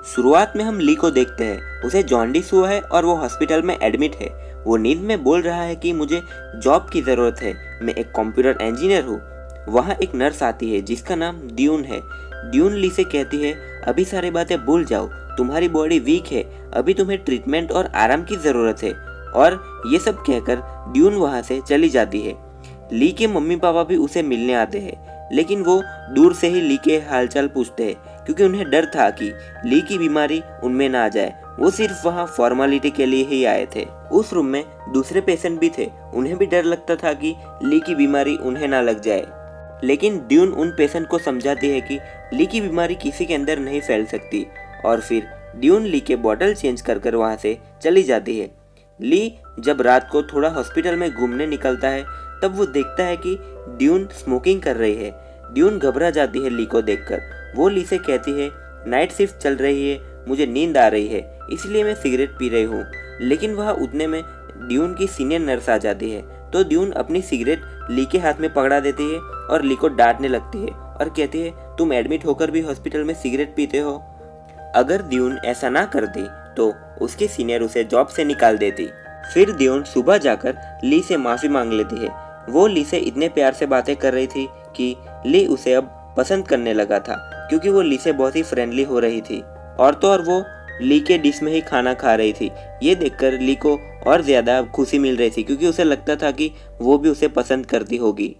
शुरुआत में हम ली को देखते हैं। उसे जॉन्डिस हुआ है और वो हॉस्पिटल में एडमिट है। वो नींद में बोल रहा है कि मुझे जॉब की ज़रूरत है, मैं एक कंप्यूटर इंजीनियर हूँ। वहाँ एक नर्स आती है जिसका नाम ड्यून है। ड्यून ली से कहती है, अभी सारी बातें भूल जाओ, तुम्हारी बॉडी वीक है, अभी तुम्हें ट्रीटमेंट और आराम की ज़रूरत है। और ये सब कहकर ड्यून वहाँ से चली जाती है। ली के मम्मी पापा भी उसे मिलने आते हैं, लेकिन वो दूर से ही ली के हालचाल पूछते हैं, क्योंकि उन्हें डर था कि ली की बीमारी उनमें ना आ जाए। वो सिर्फ वहाँ फॉर्मेलिटी के लिए ही आए थे। उस रूम में दूसरे पेशेंट भी थे। उन्हें भी डर लगता था कि ली की बीमारी उन्हें ना लग जाए, लेकिन ड्यून उन पेशेंट को समझाती है कि ली की बीमारी किसी के अंदर नहीं फैल सकती। और फिर ड्यून ली के बॉटल चेंज कर कर वहाँ से चली जाती है। ली जब रात को थोड़ा हॉस्पिटल में घूमने निकलता है, तब वो देखता है कि ड्यून स्मोकिंग कर रही है। ड्यून घबरा जाती है ली को देखकर। वो ली से कहती है, नाइट शिफ्ट चल रही है, मुझे नींद आ रही है, इसलिए मैं सिगरेट पी रही हूँ। लेकिन वह उतने में ड्यून की सीनियर नर्स आ जाती है, तो ड्यून अपनी सिगरेट ली के हाथ में पकड़ा देती है और ली को डांटने लगती है और कहती है, तुम एडमिट होकर भी हॉस्पिटल में सिगरेट पीते हो। अगर ड्यून ऐसा ना करती तो उसके सीनियर उसे जॉब से निकाल देती। फिर ड्यून सुबह जाकर ली से माफ़ी मांग लेती है। वो ली से इतने प्यार से बातें कर रही थी कि ली उसे अब पसंद करने लगा था, क्योंकि वो ली से बहुत ही फ्रेंडली हो रही थी। और तो और वो ली के डिश में ही खाना खा रही थी। ये देखकर ली को और ज़्यादा खुशी मिल रही थी, क्योंकि उसे लगता था कि वो भी उसे पसंद करती होगी।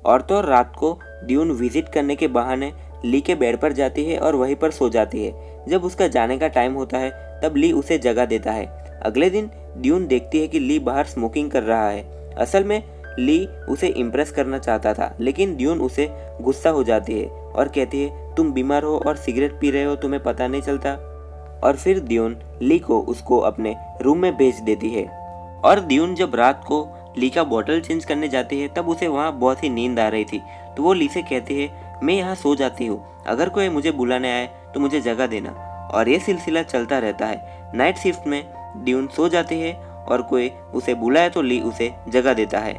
और तो और रात को ड्यून विजिट करने के बहाने ली के बेड पर जाती है और वहीं पर सो जाती है। जब उसका जाने का टाइम होता है, तब ली उसे जगा देता है। अगले दिन ड्यून देखती है कि ली बाहर स्मोकिंग कर रहा है। असल में ली उसे इम्प्रेस करना चाहता था, लेकिन ड्यून उसे गुस्सा हो जाती है और कहती है, तुम बीमार हो और सिगरेट पी रहे हो, तुम्हें पता नहीं चलता। और फिर ड्यून ली को उसको अपने रूम में भेज देती है। और ड्यून जब रात को ली का बॉटल चेंज करने जाती है, तब उसे वहाँ बहुत ही नींद आ रही थी। तो वो ली से कहती है, मैं यहाँ सो जाती हूँ, अगर कोई मुझे बुलाने आए तो मुझे जगह देना। और ये सिलसिला चलता रहता है। नाइट शिफ्ट में ड्यून सो जाती है और कोई उसे बुलाए तो ली उसे जगह देता है।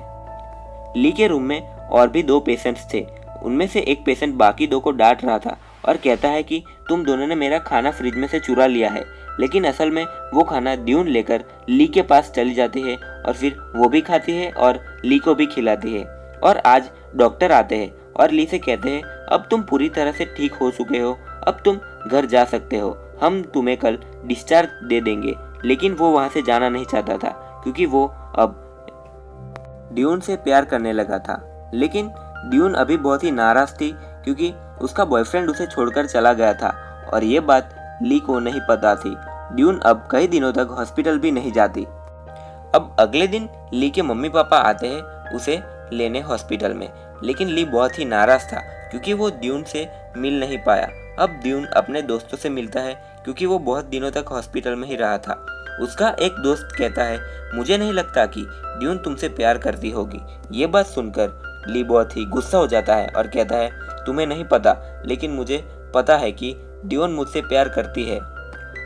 ली के रूम में और भी 2 पेशेंट्स थे। उनमें से एक पेशेंट बाकी 2 को डांट रहा था और कहता है कि तुम दोनों ने मेरा खाना फ्रिज में से चुरा लिया है। लेकिन असल में वो खाना ड्यून लेकर ली के पास चली जाती है और फिर वो भी खाती है और ली को भी खिलाती है। और आज डॉक्टर आते हैं और ली से कहते हैं, अब तुम पूरी तरह से ठीक हो चुके हो, अब तुम घर जा सकते हो, हम तुम्हें कल डिस्चार्ज दे देंगे। लेकिन वो वहाँ से जाना नहीं चाहता था, क्योंकि वो अब ड्यून से प्यार करने लगा था। लेकिन ड्यून अभी बहुत ही नाराज थी, क्योंकि उसका बॉयफ्रेंड उसे छोड़कर चला गया था और ये बात ली को नहीं पता थी। ड्यून अब कई दिनों तक हॉस्पिटल भी नहीं जाती। अब अगले दिन ली के मम्मी पापा आते हैं उसे लेने हॉस्पिटल में, लेकिन ली बहुत ही नाराज था, क्योंकि वो ड्यून से मिल नहीं पाया। अब ड्यून अपने दोस्तों से मिलता है, क्योंकि वो बहुत दिनों तक हॉस्पिटल में ही रहा था। उसका एक दोस्त कहता है, मुझे नहीं लगता कि ड्यून तुमसे प्यार करती होगी। ये बात सुनकर ली बहुत ही गुस्सा हो जाता है और कहता है, तुम्हें नहीं पता, लेकिन मुझे पता है कि ड्यून मुझसे प्यार करती है।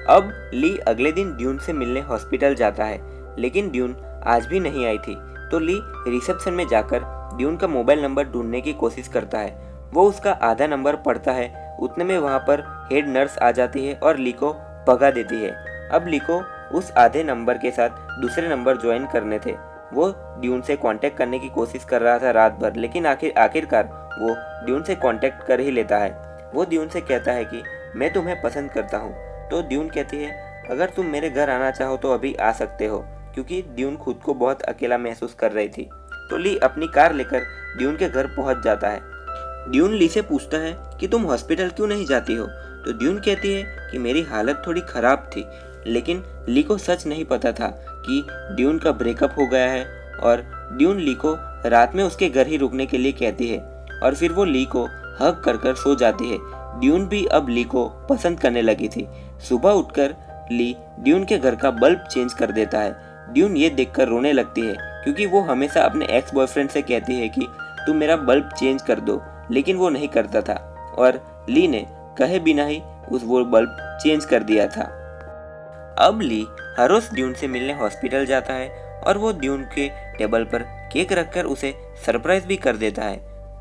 अब ली अगले दिन ड्यून से मिलने हॉस्पिटल जाता है, लेकिन ड्यून आज भी नहीं आई थी। तो ली रिसेप्शन में जाकर ड्यून का मोबाइल नंबर ढूंढने की कोशिश करता है। वो उसका आधा नंबर पढ़ता है। उतने में वहाँ पर हेड नर्स आ जाती है और ली को भगा देती है। अब ली को उस आधे नंबर के साथ दूसरे नंबर ज्वाइन करने थे। वो ड्यून से कांटेक्ट करने की कोशिश कर रहा था रात भर, लेकिन आखिरकार वो ड्यून से कांटेक्ट कर ही लेता है। वो ड्यून से कहता है कि मैं तुम्हें पसंद करता हूँ। तो ड्यून कहती है, अगर तुम मेरे घर आना चाहो तो अभी आ सकते हो, क्योंकि ड्यून खुद को बहुत अकेला महसूस कर रही थी। तो ली अपनी कार लेकर ड्यून के घर पहुंच जाता है। ड्यून ली से पूछता है कि तुम हॉस्पिटल क्यों नहीं जाती हो। तो ड्यून कहती है कि मेरी हालत थोड़ी खराब थी। लेकिन ली को सच नहीं पता था कि ड्यून का ब्रेकअप हो गया है। और ड्यून ली को रात में उसके घर ही रुकने के लिए कहती है और फिर वो ली को हग कर कर सो जाती है। ड्यून भी अब ली को पसंद करने लगी थी। सुबह उठकर ली ड्यून के घर का बल्ब चेंज कर देता है। ड्यून ये देखकर रोने लगती है, क्योंकि वो हमेशा अपने एक्स बॉयफ्रेंड से कहती है कि तुम मेरा बल्ब चेंज कर दो, लेकिन वो नहीं करता था और ली ने कहे बिना ही वो बल्ब चेंज कर दिया था। अब ली हर रोज ड्यून से मिलने हॉस्पिटल जाता है और वो ड्यून के टेबल पर केक रखकर उसे सरप्राइज भी कर देता है।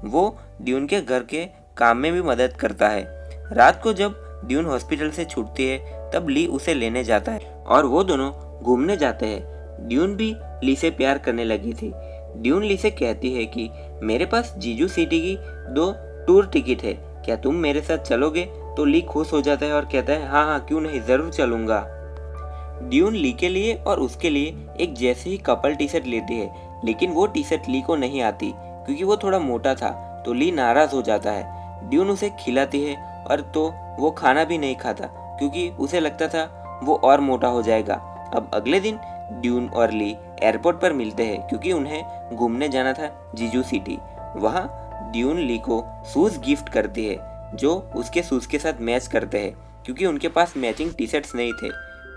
वो ड्यून के घर के काम में भी मदद करता है। रात को जब ड्यून हॉस्पिटल से छूटती है तब ली उसे लेने जाता है और वो दोनों घूमने जाते हैं। ड्यून भी ली से प्यार करने लगी थी। ड्यून ली से कहती है कि मेरे पास जीजू सिटी की 2 टूर टिकट है, क्या तुम मेरे साथ चलोगे? तो ली खुश हो जाता है और कहता है हाँ हाँ क्यों नहीं, जरूर चलूंगा। ड्यून ली के लिए और उसके लिए एक जैसे ही कपल टी शर्ट लेती है, लेकिन वो टी शर्ट ली को नहीं आती क्योंकि वो थोड़ा मोटा था, तो ली नाराज हो जाता है। ड्यून उसे खिलाती है और तो वो खाना भी नहीं खाता क्योंकि उसे लगता था वो और मोटा हो जाएगा। अब अगले दिन ड्यून और ली एयरपोर्ट पर मिलते हैं क्योंकि उन्हें घूमने जाना था जीजू सिटी। वहाँ ड्यून ली को शूज गिफ्ट करती है जो उसके शूज के साथ मैच करते हैं क्योंकि उनके पास मैचिंग टी शर्ट्स नहीं थे।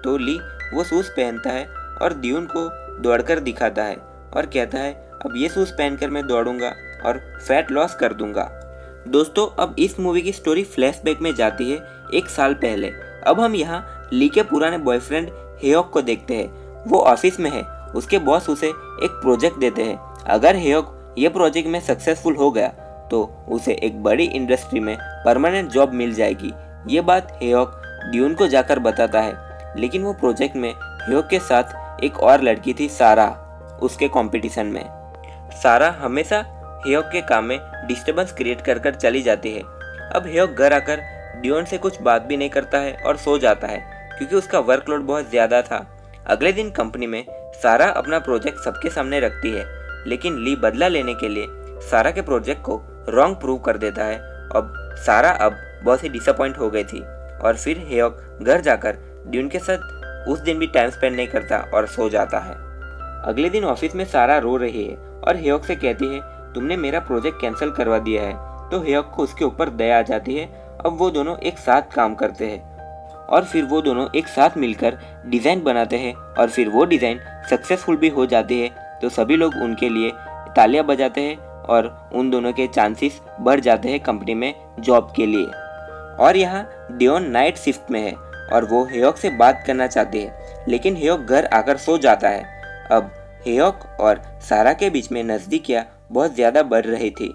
तो ली वो शूज पहनता है और ड्यून को दौड़कर दिखाता है और कहता है अब ये शूज पहनकर मैं दौड़ूंगा और फैट लॉस कर दूंगा। दोस्तों अब इस मूवी की स्टोरी फ्लैशबैक में जाती है 1 साल पहले। अब हम यहाँ ली के पुराने बॉयफ्रेंड हेयोक को देखते हैं। वो ऑफिस में है, उसके बॉस उसे एक प्रोजेक्ट देते हैं। अगर हेयोक ये प्रोजेक्ट में सक्सेसफुल हो गया तो उसे एक बड़ी इंडस्ट्री में परमानेंट जॉब मिल जाएगी। ये बात हेयोक ड्यून को जाकर बताता है, लेकिन वो प्रोजेक्ट में हेयोक के साथ एक और लड़की थी सारा, उसके कंपटीशन में। सारा हमेशा हेयोक के काम में डिस्टर्बेंस क्रिएट कर कर चली जाती है। अब हेयोक घर आकर ड्यून से कुछ बात भी नहीं करता है और सो जाता है क्योंकि उसका वर्कलोड बहुत ज़्यादा था। अगले दिन कंपनी में सारा अपना प्रोजेक्ट सबके सामने रखती है, लेकिन ली बदला लेने के लिए सारा के प्रोजेक्ट को रॉन्ग प्रूव कर देता है। अब सारा बहुत ही डिसअपॉइंट हो गई थी और फिर हेयोक घर जाकर ड्यून के साथ उस दिन भी टाइम स्पेंड नहीं करता और सो जाता है। अगले दिन ऑफिस में सारा रो रही है और हेयोक से कहती है तुमने मेरा प्रोजेक्ट कैंसिल करवा दिया है। तो हेयोक को उसके ऊपर दया आ जाती है। अब वो दोनों एक साथ काम करते हैं और फिर वो दोनों एक साथ मिलकर डिज़ाइन बनाते हैं और फिर वो डिज़ाइन सक्सेसफुल भी हो जाती है। तो सभी लोग उनके लिए तालियां बजाते हैं और उन दोनों के चांसेस बढ़ जाते हैं कंपनी में जॉब के लिए। और यहाँ ड्यून नाइट शिफ्ट में है और वो हेयोक से बात करना चाहती है, लेकिन हेयोक घर आकर सो जाता है। अब हेयोक और सारा के बीच में नज़दीकियाँ बहुत ज़्यादा बढ़ रही थी।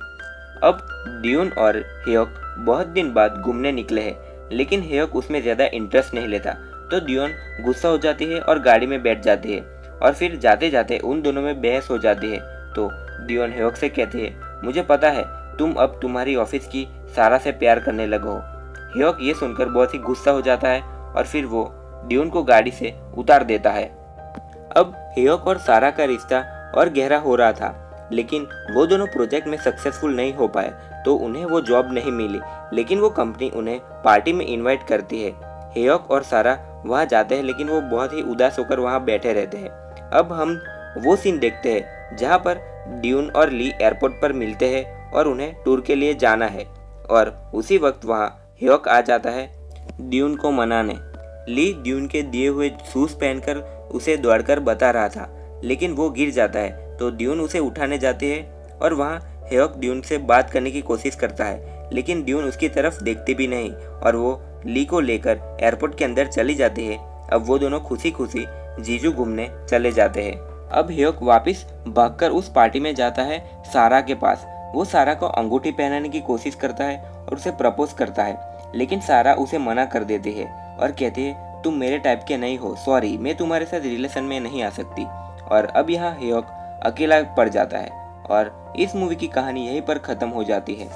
अब ड्यून और हेयोक बहुत दिन बाद घूमने निकले हैं, लेकिन हेयोक उसमें ज़्यादा इंटरेस्ट नहीं लेता। तो ड्यून गुस्सा हो जाती है और गाड़ी में बैठ जाती है और फिर जाते जाते उन दोनों में बहस हो जाती है। तो ड्यून हेयोक से कहती है मुझे पता है तुम अब तुम्हारी ऑफिस की सारा से प्यार करने लगो। हेयोक ये सुनकर बहुत ही गुस्सा हो जाता है और फिर वो ड्यून को गाड़ी से उतार देता है। अब हेयोक और सारा का रिश्ता और गहरा हो रहा था, लेकिन वो दोनों प्रोजेक्ट में सक्सेसफुल नहीं हो पाए तो उन्हें वो जॉब नहीं मिली, लेकिन वो कंपनी उन्हें पार्टी में इनवाइट करती है। हेयोक और सारा वहाँ जाते हैं, लेकिन वो बहुत ही उदास होकर वहाँ बैठे रहते हैं। अब हम वो सीन देखते हैं जहाँ पर ड्यून और ली एयरपोर्ट पर मिलते हैं और उन्हें टूर के लिए जाना है और उसी वक्त वहाँ हेयोक आ जाता है ड्यून को मनाने। ली ड्यून के दिए हुए शूज पहनकर उसे दौड़कर बता रहा था, लेकिन वो गिर जाता है। तो ड्यून उसे उठाने जाती है और वहाँ हेयोक ड्यून से बात करने की कोशिश करता है, लेकिन ड्यून उसकी तरफ देखती भी नहीं और वो ली को लेकर एयरपोर्ट के अंदर चली जाती है। अब वो दोनों खुशी खुशी जीजू घूमने चले जाते हैं। अब हेयोक वापस भागकर उस पार्टी में जाता है सारा के पास। वो सारा को अंगूठी पहनाने की कोशिश करता है और उसे प्रपोज करता है, लेकिन सारा उसे मना कर देती है और कहती है तुम मेरे टाइप के नहीं हो, सॉरी मैं तुम्हारे साथ रिलेशन में नहीं आ सकती। और अब यहाँ हेयोक अकेला पड़ जाता है और इस मूवी की कहानी यहीं पर ख़त्म हो जाती है।